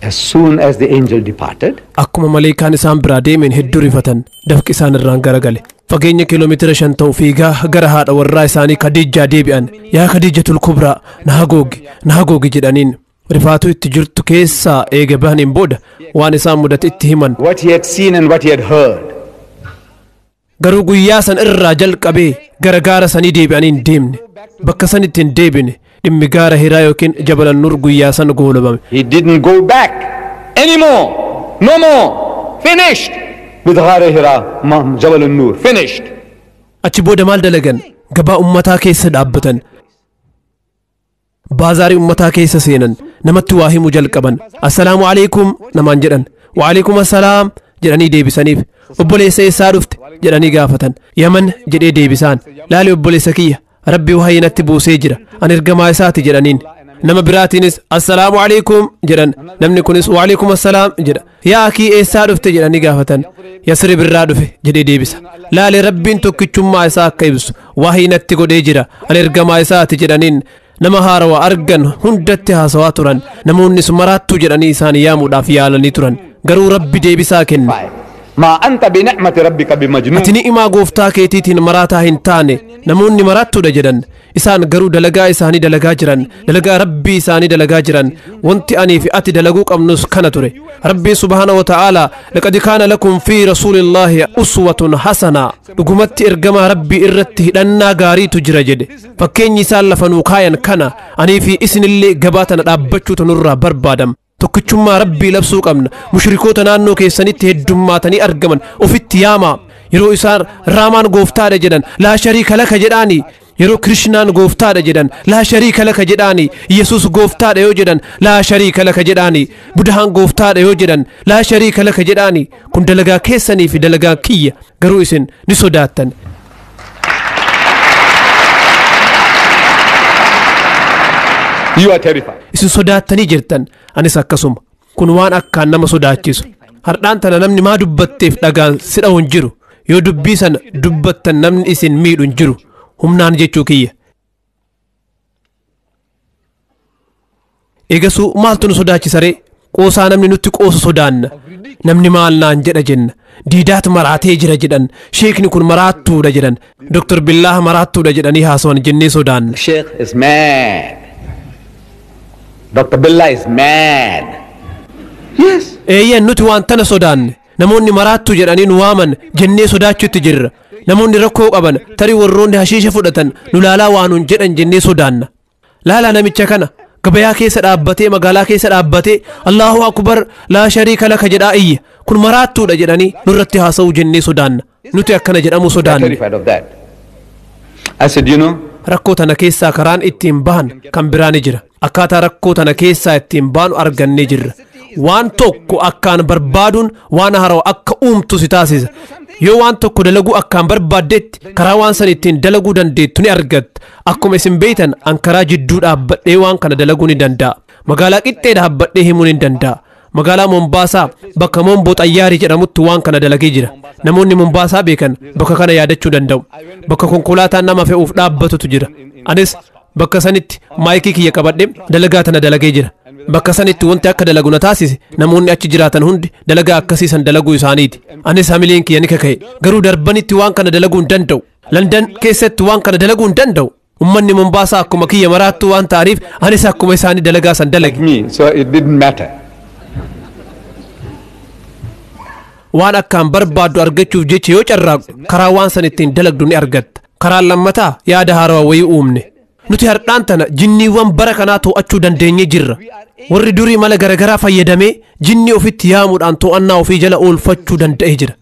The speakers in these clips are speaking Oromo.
As soon as the angel departed, akkuma maleekaan isaan biraa deemeen hedduu rifatan dafqi isaan irraan garagale fageenya kiiloomeetira 5 ta'u fiigaa gara haadha warraa isaanii Khadiijaa deebi'an yaa Khadiijatul Kubraa na hagoogi jedhaniin rifaatuu itti jirtu keessaa eega bahaniin booda waan isaan mudate itti himan what he had seen and what he had heard. garuu guyyaa san irraa jalqabee gara gaara sanii deebi'aniin deemne bakka sanitti hin deebine dhimmi gaara Hiraa yookiin Jabal An-Nur guyyaa san goolabame. He didn't go back anymore. No more. Finished with Ghar Hira, Jabal An-Nur. Finished. achi booda maal dalagan gabaa ummataa keessa dhaabbatan baazaarii ummataa keessa seenan namatti waa himuu jalqaban assalaamu alaykum namaan jedhan wa alaykum assalaam jedhanii deebisaniif obboleessa eessaa dhufte jedhanii gaafatan Yaman jedhee deebisaan laali obboleessa kiyya rabbi waa'ee natti buusee jira an ergamaa isaati jedhaniin nama biraatiinis assalaamu alaykum jedhan namni kunis wa alaykum assalaam jedha yaa akii eessaa dhufte jedhanii gaafatan Yasrib irraa dhufe jedhee deebisa laali rabbiin tokkichummaa isaa akka ibsu waa'ee natti godhee jira an ergamaa isaati jedhaniin nama haarawaa argan hundatti haasawaa turan namoonni maraattuu jedhanii isaan yaamuudhaaf yaalanii turan garuu rabbi deebisaa kenne ما أنت بنعمة ربك بمجنون. أتني إما قفتا كيتين مراتا هنتاني نموني مراتو دجران إسان قرو دلقا إساني دلقا جران دلقا ربي إساني دلقا جران وانت أني في أتي دلقوك أمنوس كانتوري ربي سبحانه وتعالى لقد كان لكم في رسول الله أسوة حسنة لقمت إرقما ربي إرته لنا قاري تجرجد فكين يسال لفنوكايا كان أني في إسن اللي قباتنا أبتشو تنرى بربادم tokkichummaa rabbii labsuu qabna mushrikoota naannoo keessanitti heddummaatanii argaman ofitti yaama yeroo isaan raamaan gooftaadha jedhan laa shariika laka jedhaani yeroo krishnaan gooftaadha jedhan laa shariika laka jedhaani yesus gooftaadha yoo jedhan laa shariika laka jedhaani budahaan gooftaadha yoo jedhan laa shariika laka jedhaani kun dalagaa keessanii fi dalagaa kiyya garuu isin ni sodaattan You are terrified. isin sodaatanii jirtan anis akkasuma kun waan akkaan nama sodaachisu hardhaan tana namni maa dubbatteef dhagaan sidhawu hin jiru yoo dubbii sana dubbattan namni isin miidhu hin jiru humnaan jechuu kiyya eegasuu maaltu nu sodaachisaree qoosaa namni nutti qoosu sodaanna namni maal naan jedha jenna diidaat maraatee jira jedhan sheekni kun maraattuudha jedhan Dr. Billah maraattuudha jedhanii haasawan jennee sodaanna Sheikh is mad. Dr. Billah is mad. Yes. eeyyan nuti waan tana sodaanne namoonni maraattu jedhanii nu waaman jennee sodaachuutti jirra namoonni rakkoo qaban tarii warroonni hashiisha fudhatan nu laalaa waanuun jedhan jennee sodaanna laalaa namicha kana gabayaa keessa dhaabbatee magaalaa keessa dhaabbatee Allahu akbar laa shariika laka jedhaa iyya kun maraattuudha jedhanii nurratti haasa'uu jennee sodaanna nuti akkana jedhamu sodaanne Terrified of that. I said, you know, rakkoo tana keessaa karaan ittiin bahan kan biraani jira akkaataa rakkoo tana keessaa ittiin baanu argannee jirra waan tokko akkaan barbaaduun waan harawa akka uumtu si taasisa yoo waan tokko dalaguu akkaan barbaaddetti karaa waan san ittiin dalaguu dandeettu ni argatta akkuma isin beeytan an karaa jidduu dhaabbadhee waan kana dalaguu ni danda'a magaalaa qixxee dhaabbadhee himuu ni danda'a magaalaa Mombaasaa bakka Mombo Xayyaarii jedhamutti waan kana dalagee jira namoonni Mombaasaa beekan bakka kana yaadachuu danda'u bakka konkolaataan nama fe'uuf dhaabbatutu jira anis bakka sanitti maayikii kiyya qabadhe dalagaa tana dalagee jira bakka sanitti wanti akka dalagu na taasise namoonni achi jiraatan hundi dalagaa akkasiisan dalaguu isaaniiti anis hamiliin kiyya ni kaka'e garuu darbanitti waan kana dalaguu hin danda'u London keessatti waan kana dalaguu hin danda'u ummanni Mombaasaa akkuma kiyya maraattuu waan ta'aniif anis akkuma isaanii dalagaa san dalage me, so it didn't matter. waan akkaan barbaaddu argachuuf jecha yoo carraaqu karaa waan san ittiin dalagdu ni argatta karaan lammataa yaada haarawaa wayii uumne nuti hardhaan tana jinniiwwan bara kanaa to'achuu dandeenye jirra warri durii mala garagaraa fayyadamee jinnii ofitti yaamuudhaan to'annaa ofii jala oolfachuu danda'ee jira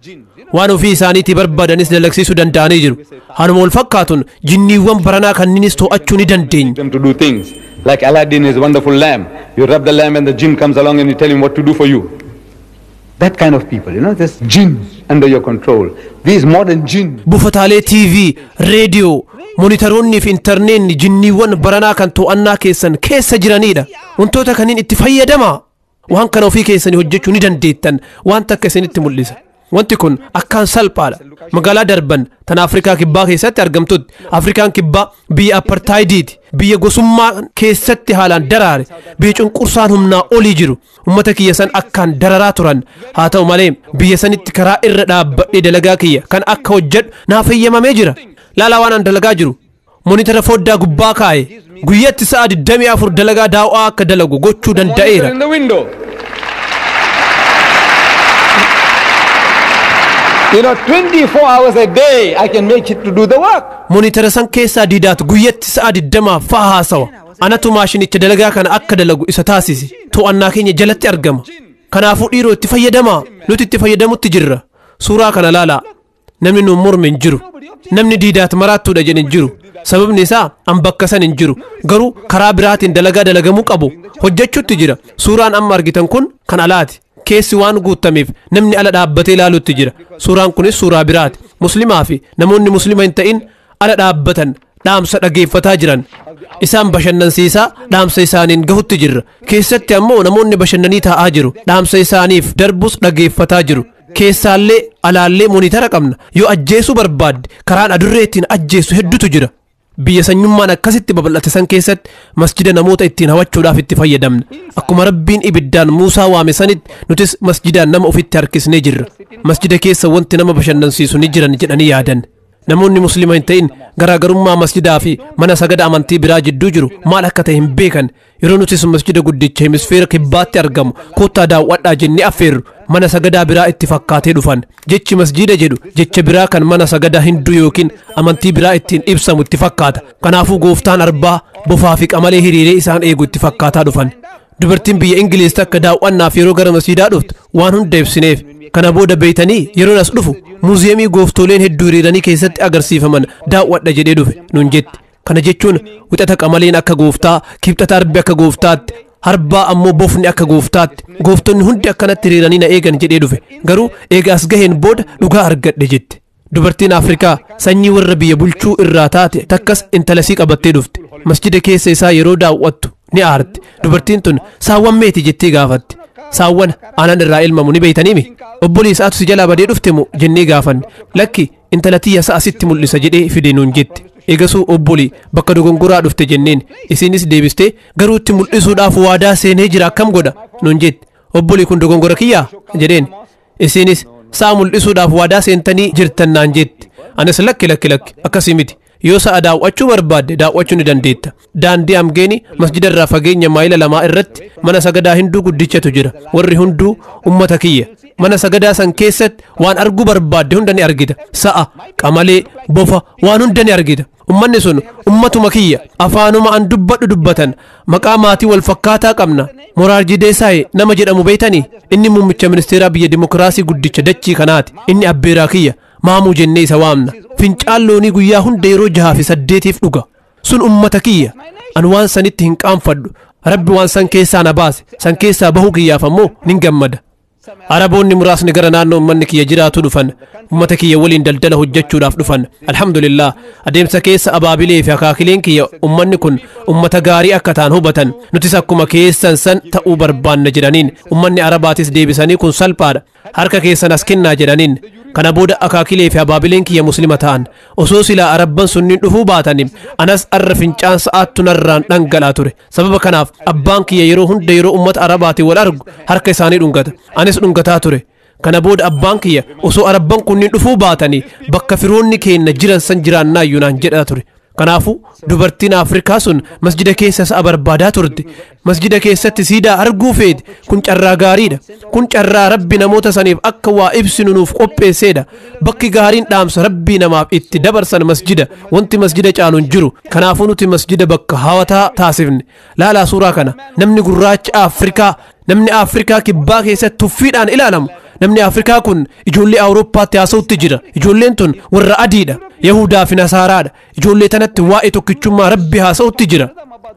waan ofii isaaniitii barbaadanis dalagsiisuu danda'anii jiru haaluma wal fakkaatuun jinniiwwan baranaa kanniinis to'achuu ni dandeenya Them to do things like Aladdin is wonderful lamp. You rub the lamp and the jinn comes along and you tell him what to do for you. That kind of people, you know, there's jinns under your control. These modern jinns. buufataalee TV, reediyoo, monitaroonni fi intarneetni jinniiwwan baranaa kan to'annaa keessan keessa jiranidha. Wantoota kanneen itti fayyadamaa. Waan kana ofii keessanii hojjechuu ni dandeettan waan takka isinitti mul'isa. wanti kun akkaan salphaadha magaalaa darban tan afrikaa kibbaa keessatti argamtutti afrikaan kibbaa biyya apartheidiiti biyya gosummaa keessatti haalaan daraare biyya cunqursaan humnaa olii jiru ummata kiyya san akkaan dararaa turan haa ta'u malee biyya sanitti karaa irra dhaabbadhee dalagaa kiyya kan akka hojjedhu naaf eeyyamamee jira laalaa waan an dalagaa jiru monitara foddaa gubbaa kaa'e guyyatti sa'a 24 dalagaa daawwaa akka dalagu gochuu danda'eera. You know, 24 hours a day I can make it to do the work. Monitara san keessaa diidaatu guyyatti sa'a 20 fa'aa haasawa. Anatu maashinicha dalagaa kana akka dalagu isa taasisi. To'annaa keenya jalatti argama. Kanaafuu dhiiroo itti fayyadamaa. Nuti itti fayyadamutti jirra. Suuraa kana laalaa. Namni nuun morme hin jiru. Namni diidaat maraattuudha jedhe hin jiru. Sababni isaa an bakka san hin jiru. Garuu karaa biraatiin dalagaa dalagamuu qabu. Hojjechuutti jira. Suuraan amma argitan kun kan alaati. Keessi waan guutameef namni ala dhaabbatee ilaaluutti jira. Suuraan kunis suuraa biraati. Muslimaa fi namoonni muslima hin ta'in ala dhaabbatan dhaamsa dhageeffataa jiran. Isaan bashannansiisaa dhaamsa isaaniin gahutti jirra. Keessatti ammoo namoonni bashannanii taa'aa jiru. Dhaamsa isaaniif darbus dhageeffataa jiru. Keessaallee alaallee monitara qabna. Yoo ajjeesuu barbaadde karaan adurreettiin ajjeesu hedduutu jira. Biyya sanyummaan akkasitti babal'ate san keessatti masjida namoota ittiin hawachuudhaaf itti fayyadamna. Akkuma rabbiin ibiddaan Muusaa waame sanitti nutis masjidaan nama ofitti harkisnee jirra. Masjida keessa wanti nama bashannansiisu ni jiran jedhanii yaadan. Namoonni muslima hin ta'in garaagarummaa masjidaa fi mana sagada amantii biraa jidduu jiru maal akka ta'e hin beekan. Yeroo nutis masjida guddicha hemisfeera kibbaatti argamu kottaa daawwadhaa jennee affeerru mana sagadaa biraa itti fakkaatee dhufan. Jechi masjida jedhu jecha biraa kan mana sagadaa hinduu yookiin amantii biraa ittiin ibsamu itti fakkaata. Kanaafuu gooftaan arbaa bofaa fi qamalee hiriiree isaan eegu itti fakkaataa dhufan. Dubartiin biyya Ingiliiz takka daawwannaaf yeroo gara masjidaa dhuftu waan hunda ibsineef. Kana booda beeytanii yeroo as dhufu muuziyeemii gooftooleen hedduu hiriiranii keessatti agarsiifaman daawwadha jedhee dhufe nuun jetti. Kana jechuun wixata qamaleen akka gooftaa, kibxata arbi akka gooftaatti, harbaa ammoo bofni akka gooftaatti. Gooftonni hundi akkanatti hiriiranii na eegan jedhee dhufe. Garuu eega as gaheen booda dhugaa argadhe jette. Dubartiin Afrikaa sanyii warra biyya bulchuu irraa taate takkas intalasii qabattee dhufte. Masjida keessa isaa yeroo daawwattu ni aarti. Dubartiin tun saawwan meeti jettee gaafatti. Saawwan aanan irraa ilmamu ni beeytaniimi. Obbolii isaatu si jalaa badee dhufte moo jennee gaafanne. Lakki intalatiyya sa'a sitti mul'isa jedhee fide nuun jette. Eegasuu obbolii bakka dogongoraa dhufte jenneen isinis deebistee garuu itti mul'isuudhaaf waadaa seenee jira akkam godha nuun jette. Obbolii kun dogongora kiyyaa jedheen. Isinis sa'a mul'isuudhaaf waadaa seentanii jirtan naan jette. Anis lakki akkasii miti. Yoo sa'a daawwachuu barbaadde daawwachuu ni dandeetta. Daandii amgeeni masjida irraa fageenya maayila lamaa irratti mana sagadaa hinduu guddichatu jira. Warri hunduu ummata kiyya. Mana sagadaa san keessatti waan arguu barbaadde hunda ni argita. Sa'a, qamalee, bofa waan hunda ni argita. Ummanni sun ummatuma kiyya. Afaanuma an dubbadhu dubbatan. Maqaa maatii wal fakkaataa qabna. Moraarjii Deesaayi nama jedhamu beeytanii inni muummicha ministeeraa biyya dimokiraasii guddicha dachii kanaati. Inni abbeeraa kiyya. Maamuu jennee isa waamna. Fincaan loonii guyyaa hunda yeroo 6 fi 8 dhuga. Sun ummata kiyya. An waan sanitti hin qaanfadhu. Rabbi waan san keessaa na baase. San keessaa bahuu kiyyaaf ammoo nin gammada. Araboonni muraasni gara naannoo ummanni kiyya jiraatu dhufan. Ummata kiyya waliin daldala hojjechuudhaaf dhufan. Alhamdulillah adeemsa keessa abaabilee fi akaakileen kiyya ummanni kun ummata gaarii akka ta'an hubatan. Nutis akkuma keessan san ta'uu barbaanna jedhaniin ummanni arabaatis deebisanii kun salphaadha. Harka keessan as kennaa jedhaniin. Kana booda akaakilee fi abaabileen kiyya muslima ta'an. Osoo silaa arabban sunniin dhufuu baataniif anas arra fincaan sa'aattu narraan dhangalaa ture. Sababa kanaaf abbaan kiyya yeroo hunda yeroo ummata arabaatiin wal argu harka isaanii dhungata. Anis dhungataa ture. Kana booda abbaan kiyya osoo arabban kunniin dhufuu baatanii bakka firoonni keenya jiran san jiraannaayyuu naan jedhaa ture. Kanaafuu dubartiin Afrikaa sun masjida keessa sa'a barbaadaa turte. Masjida keessatti siidaa arguu feete. Kun carraa gaariidha. Kun carraa rabbi namoota saniif akka waa ibsinu nuuf qopheesseedha. Bakki gaariin dhaamsa rabbii namaaf itti dabarsan masjida. Wanti masjida caalu hin jiru. Kanaafuu nuti masjida bakka hawataa taasifne. Laalaa suuraa kana namni gurraacha Afrikaa namni Afrikaa kibbaa keessatti tuffiidhaan ilaalamu. Namni Afrikaa kun ijoollee Awurooppaatti haasa'utti jira. Ijoolleen tun warra adiidha. Yahudaa fi Nasaaraadha. Ijoollee tanatti waa'ee tokkichummaa rabbi haasa'utti jira.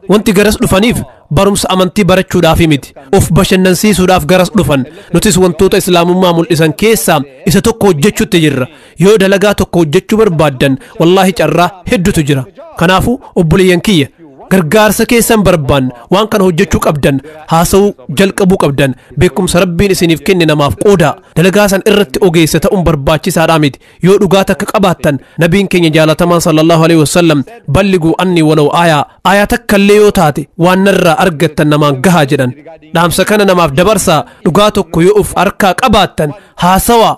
Wanti garas dhufaniif barumsa amantii barachuudhaaf miti. Of bashannansiisuudhaaf garas dhufan. Nutis wantoota islaamummaa mul'isan keessaa isa tokko hojjechuutti jirra. Yoo dalagaa tokko hojjechuu barbaaddan wallaahi carraa hedduutu jira. Kanaafuu obboleeyyan kiyya gargaarsa keessan barbaanna waan kana hojjechuu qabdan haasa'uu jalqabuu qabdan beekumsa rabbiin isiniif kenne namaaf qoodaa dalagaa san irratti ogeessa ta'uun barbaachisaadhaa miti yoo dhugaa takka qabaattan nabiin keenya jaalatamaan sallallahu alaihi wasallam balliguu anni walaw aayaa takkallee yoo taate waan narraa argattan namaan gahaa jedhan dhaamsa kana namaaf dabarsaa dhugaa tokko yoo uf harkaa qabaattan haasawaa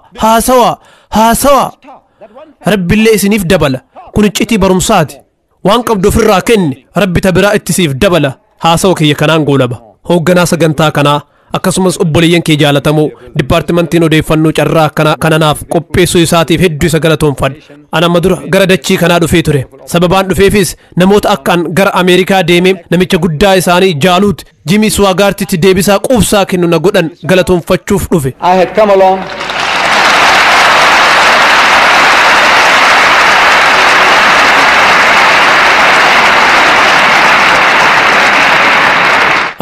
rabbillee isiniif dabala kun iccitii barumsaati waan qabdu ofirraa kenni rabbi tabiraa ittisiif dabala haasawa kiyya kanaan goolaba hoogganaa sagantaa kanaa akkasumas obboleeyyan kee jaalatamoo dipaartimentiin odeeffannoo carraa kananaaf qopheessuu isaatiif hedduu isa galatoonfadha ana amma dura gara dachii kanaa dhufee ture sababaan dhufeefis namoota akkaan gara ameerikaa deemee namicha guddaa isaanii jaaluut jimii swaagaartitti deebisaa quubsaa kennu na godhan galatoonfachuuf dhufe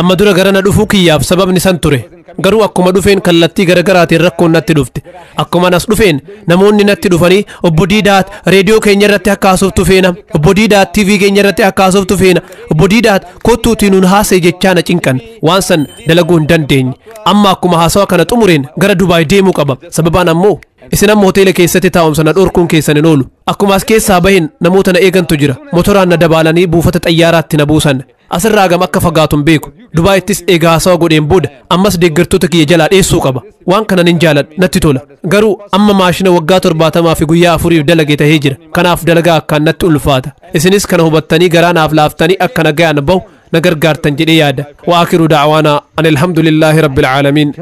amma dura gara na dhufuu kiyyaaf sababni san ture garuu akkuma dhufeen kallattii garagaraatiin rakkoon natti dhufte akkuma nas dhufeen namoonni natti dhufanii obbo Diidaat reediyoo keenya irratti akka haasoftu feena obbo Diidaat TV keenya irratti akka haasoftu feena obbo Diidaat kottuutii nuun haasa'e jechaa na cinqan waan san dalaguu hin dandeenye amma akkuma haasawa kana xumureen gara Dubaay deemuu qaba sababaan ammoo isin amma hoteela keessatti taa'umsa na dhorkuun keessan hin oolu akkuma as keessaa bahin namoota na eegantu jira motoraan na dabalanii buufata xayyaaraatti na buusan asirraa gam akka fagaatuun beeku Dubaayittis eegaa haasawa godheen booda ammas deeggartoota kiyya jalaa dheessuu qaba waan kanan hin jaaladhu natti tola garuu amma maashina waggaa 70 fi guyyaa 4 dalagee tahee jira kanaaf dalagaa akkaan natti ulfaata isinis kana hubattanii garaa naaf laaftanii akka nagayaan bahu na gargaartan jedhee yaada wa akhiru da'waana alhamdulillahi rabbil alamin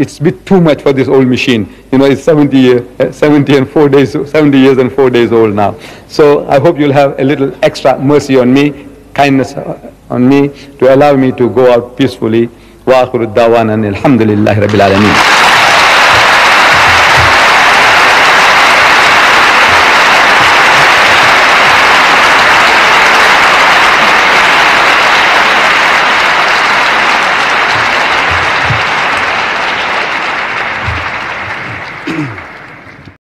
it's a bit too much for this old machine. You know, it's 70 and 4 days, 70 years and 4 days old now. So I hope you'll have a little extra mercy on me, kindness on me, to allow me to go out peacefully. Wa akhiru da'wana alhamdulillahi rabbil alamin.